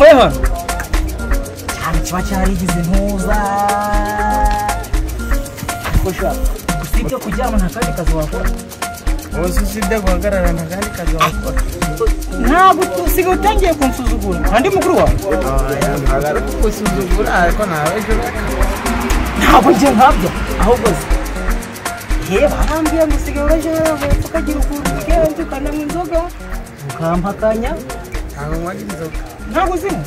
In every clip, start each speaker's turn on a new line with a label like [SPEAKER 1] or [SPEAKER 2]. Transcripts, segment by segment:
[SPEAKER 1] yapfuye hano cyane kiba cyarigize ntuza kosha usibye kuryama nta kandi kazi wakora
[SPEAKER 2] wose usibye guhagarara nta kandi kazi wakora
[SPEAKER 1] ntabwo usigaye utangiye kunsuzugura kandi mukuru wawe
[SPEAKER 2] ntabwo gusuzugura ariko nawe ejo
[SPEAKER 1] ntabwo ngiye nkabyo ahubwo se barambwiye ngo usigaye urajya ukagira ukuntu ugenzi ukananywa inzoga ukampakanya
[SPEAKER 2] ntabwo nywa inzoga
[SPEAKER 1] ntabwo uzinywa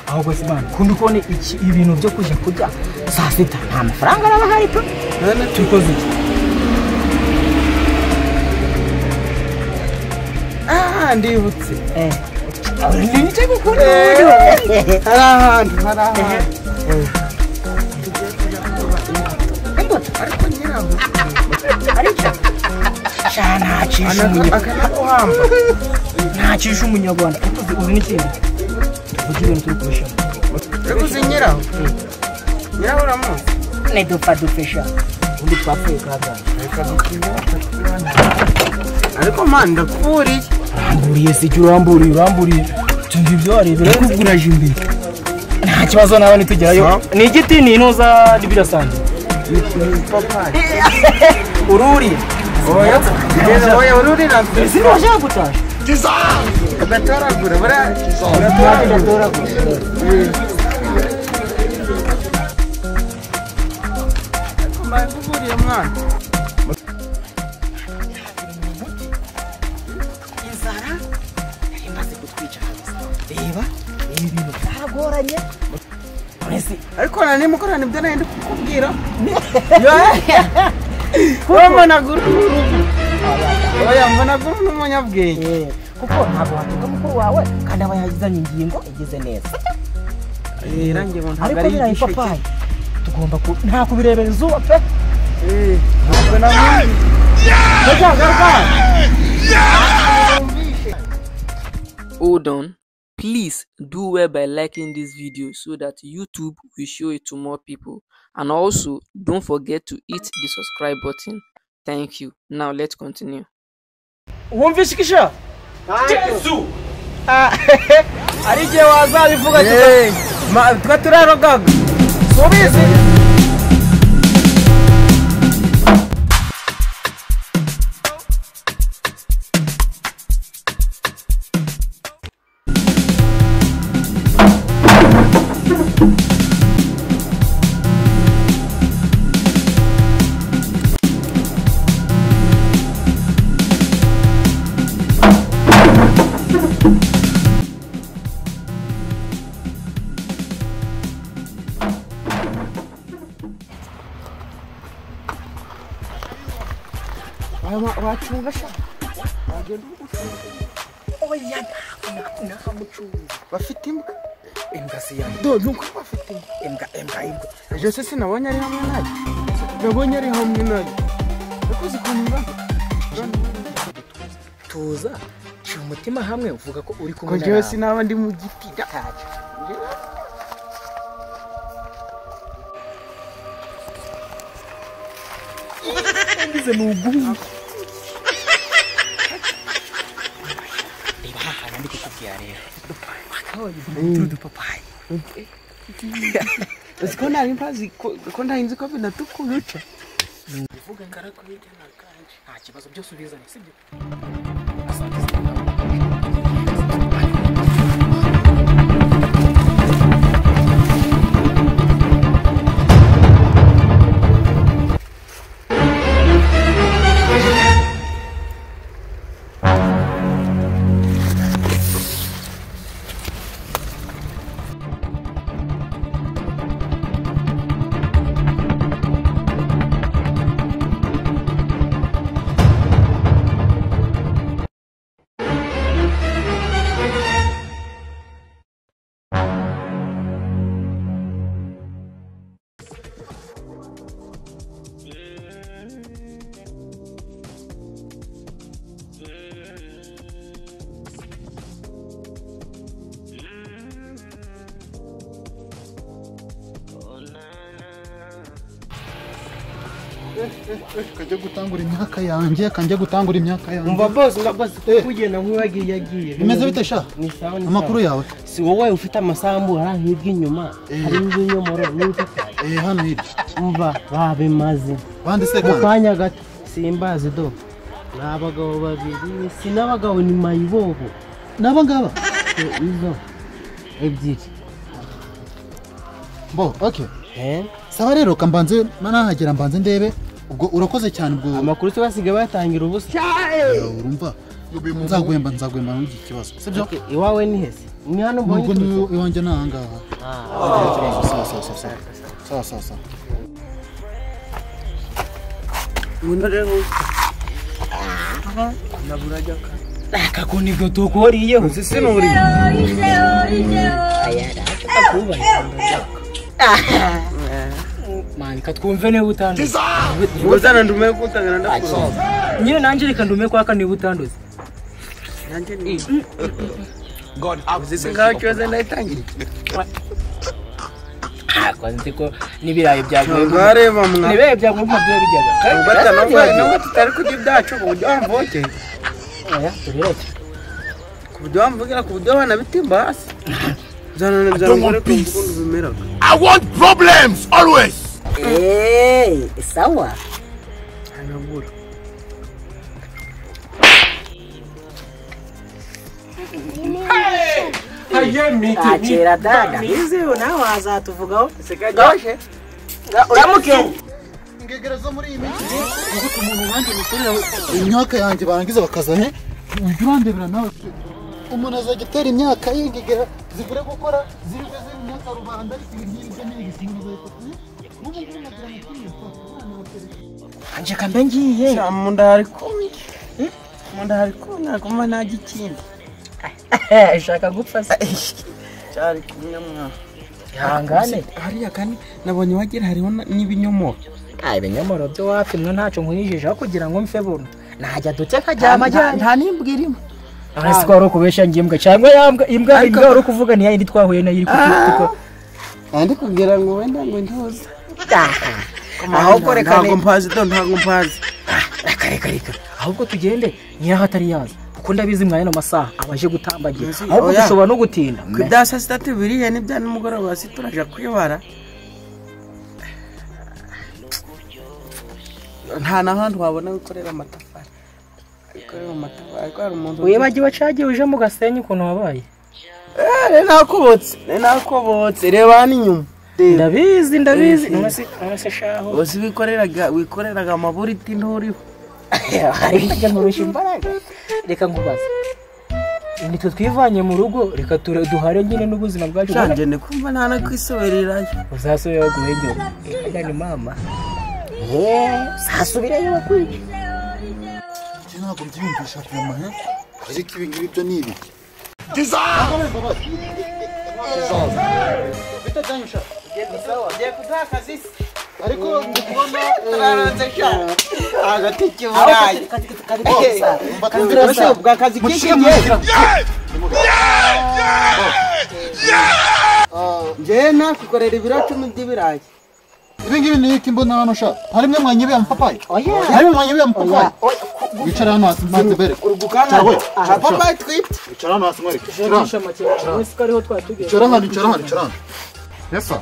[SPEAKER 1] ahubwo se bana kundi kubona ibintu byo kujya kurya saa sita nta mafaranga araba ahari pe
[SPEAKER 2] none
[SPEAKER 1] tukoze iki
[SPEAKER 2] ndibutse
[SPEAKER 1] ni nicyo gukunda
[SPEAKER 2] hari ahantu ariko nyiraho
[SPEAKER 1] ariko ntacisha
[SPEAKER 2] akanaguhamba
[SPEAKER 1] ntacisha umunyarwanda uzi n'ikindi tuvuge ibintu turi kubishaka
[SPEAKER 2] rero uzi nyiraho nyiraho uramuzi
[SPEAKER 1] ni dufasha ubundi twapfuye kagana
[SPEAKER 2] ariko mani ndakuriye
[SPEAKER 1] uramburiye si icyo uramburiye tumva ibyo warebera kuguraje imbere nta kibazo nawe nitugerayo ni igiti ni intuza n'ibirasanzwe
[SPEAKER 2] ipapayi
[SPEAKER 1] ururi
[SPEAKER 2] oya ururira
[SPEAKER 1] ese washaka gutasha
[SPEAKER 2] ugatoragura
[SPEAKER 1] uratoragura
[SPEAKER 2] mbakuburiye mwana
[SPEAKER 1] inzara yari imaze kutwica reba ibintu byaragoranye
[SPEAKER 2] ariko nani mukorana ibyo nari kukubwira mbonagura oya mbonagura n'umunyabwenge
[SPEAKER 1] kuko ntabwo watunga mukuru wawe kandi aba yagizanye ingingo igize neza
[SPEAKER 2] irangiye ngo ntabwo
[SPEAKER 1] ariko
[SPEAKER 2] ari
[SPEAKER 1] biriya ipapayi tugomba nta kubirebera izuba pe
[SPEAKER 2] ntabwo namwumva
[SPEAKER 3] Hold on. Please do well by liking this video so that YouTube will show it to more people, and also don't forget to hit the subscribe button. Thank you. Now let's continue.
[SPEAKER 1] wumvishe ikisha Yesu ari je wazabivuga
[SPEAKER 2] twa turarogaga
[SPEAKER 1] subize
[SPEAKER 2] wacunga sha wagenda
[SPEAKER 1] oya namucuruza
[SPEAKER 2] bafite
[SPEAKER 1] imbwa se yanjye
[SPEAKER 2] do nuko bafite
[SPEAKER 1] imbwa
[SPEAKER 2] ejo se sinabonye ari hamwe nayo nabonye ari hamwe nayo yakoze ukuntu
[SPEAKER 1] tuza shira umutima hamwe uvuga ko uri kumwe
[SPEAKER 2] ko jewe sinaba ndi mu giti
[SPEAKER 1] gataje ndize nugumu reba hano ndi kukubwira rero udupapayi
[SPEAKER 2] ko nari mpazi ko ndahinze ko binatukuruca
[SPEAKER 1] uvuga ngarakubijya nakanje nta kibazo byose ubizanye sibyo
[SPEAKER 4] kajya gutangura imyaka yanjye
[SPEAKER 1] umva boss kugenda nk'uwagiye yagiye
[SPEAKER 4] bimeze bite sha
[SPEAKER 1] ni sawa
[SPEAKER 4] amakuru yawe
[SPEAKER 1] si wowe ufite amasambu hirya inyuma hari n'ibinyomoro n'ibipapayi
[SPEAKER 4] hano hirya
[SPEAKER 1] umva babimaze
[SPEAKER 4] bandi se
[SPEAKER 1] mu kanya gato simbazi do ni abagabo babiri si n'abagabo ni mayibobo
[SPEAKER 4] naba ngaba
[SPEAKER 1] izo ebyiri
[SPEAKER 4] bo okay sawa rero kambanze manahagera mbanze ndebe ubwo urakoze cyane ubwo
[SPEAKER 1] amakuru se basigaye batangira ubusa
[SPEAKER 4] urumva nzagwemba n'iki kibazo sibyo
[SPEAKER 1] iwawe ni hese ni hano mbonye
[SPEAKER 4] ubwo iwanjye nahangaha sawa
[SPEAKER 2] naburajya
[SPEAKER 1] akakundi bwo tukoriyeho
[SPEAKER 2] sisi nuri
[SPEAKER 1] mani katwumve ne butanduze
[SPEAKER 2] uzana ndume kutangana ndakuru
[SPEAKER 1] nyine nanje reka ndume kwaka ne butanduze
[SPEAKER 2] nanje ni God sisi ngachoze ndayitangira
[SPEAKER 1] kwanze ko nibirayi byaguye
[SPEAKER 2] ngareba mwa
[SPEAKER 1] nibe byaguye mu byo bijyaga
[SPEAKER 2] ngata no tutari kudi byacu uburyo amvoke
[SPEAKER 1] oya turereke
[SPEAKER 2] kubyo amvugira kubyo bana bitimba hasi zana ngore kukundu bimera
[SPEAKER 5] I want problems always.
[SPEAKER 1] sawa
[SPEAKER 2] anabura
[SPEAKER 1] akira dada iziho nawe azatuvugaho
[SPEAKER 2] gashe
[SPEAKER 1] uramuke
[SPEAKER 4] ingegera zo muri iyi minsi uko umuntu wanjye mukorera imyaka yanjye barangiza bakazahe urandebera nawe umuntu azajya atera imyaka y'ingegera zigure gukora zirwe ziri mu myaka rubanda ibintu n'igisingizo
[SPEAKER 1] anje kambe ngiye
[SPEAKER 2] munda hari kumwe kuma nagikindi
[SPEAKER 1] shaka gupfa se
[SPEAKER 2] cyari kumwe mwa
[SPEAKER 1] hangane
[SPEAKER 2] hariya kandi nabonye wagira hariho n'ibinyomoro
[SPEAKER 1] ibinyomoro byo wapimwe ntacyo nkwijejeho kugira ngo mfe buno najya duce kajyama
[SPEAKER 2] nta nimbwa irimo
[SPEAKER 1] ariko wari ukubesha ngimbwa cyangwa imbwa wari kuvuga ni yindi twahuye nayo iri kutuko
[SPEAKER 2] andi kugira ngo wenda ngo ntuze
[SPEAKER 1] ahubwo reka
[SPEAKER 2] ntago mpazi
[SPEAKER 1] reka ahubwo tugende niyo hatari yaza kuko ndabizi mwanya masaha abaje gutambagira ahubwo dushobora no gutinda
[SPEAKER 2] kudasa sitatu biriye n'ibya nimugoroba turaje kwibara nta nahantu wabona gukorera amatafari ariko hari umuntu
[SPEAKER 1] wibagiwe cagiye uje mu gasenyi ukuntu wabaye
[SPEAKER 2] nakobotse reba n'inyuma
[SPEAKER 1] ndabizi none se shaho
[SPEAKER 2] bose wikoreraga amaburiti nturiho
[SPEAKER 1] hari kujya nkurusha imbaraga reka nkubaze nitwe twivanye mu rugo reka duhare nyine n'ubuzima bwacu
[SPEAKER 2] cyanje ne kumva nta nakwisobererayo
[SPEAKER 1] uzasubira guhengera ajyanye mama sasubirayo bakwiye
[SPEAKER 4] ntabwo byiyumvisha kuyama ariko ibi ngibi byo ni ibi ariko ndikubona
[SPEAKER 2] agati kiburayi bwa kazi kikiye nje nakukorera ibiro 10 by'ibirayi
[SPEAKER 4] ibi ngibi ni iki mbona hano sha harimwe mwanyibye amapapayi harimwe mwanyibye amapapayi wicara hano hasi mbanze bere
[SPEAKER 2] papayi twite
[SPEAKER 4] wicara hano hasi mwereke
[SPEAKER 1] icara
[SPEAKER 4] hano yesa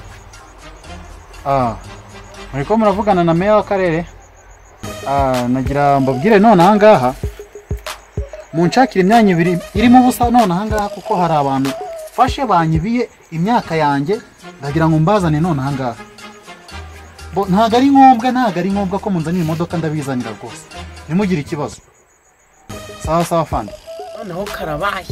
[SPEAKER 4] muriko muravugana na meya w'akarere nagira mbabwire none ahangaha munshakira imyanya ibiri irimo ubusa none ahangaha kuko hari abantu fashe banyibiye imyaka yanjye ndagira ngo mbazane none ahangaha ntago ari ngombwa ko munzanira imodoka ndabizanira rwose ntimugire ikibazo sawa fandi
[SPEAKER 2] noneho karabaye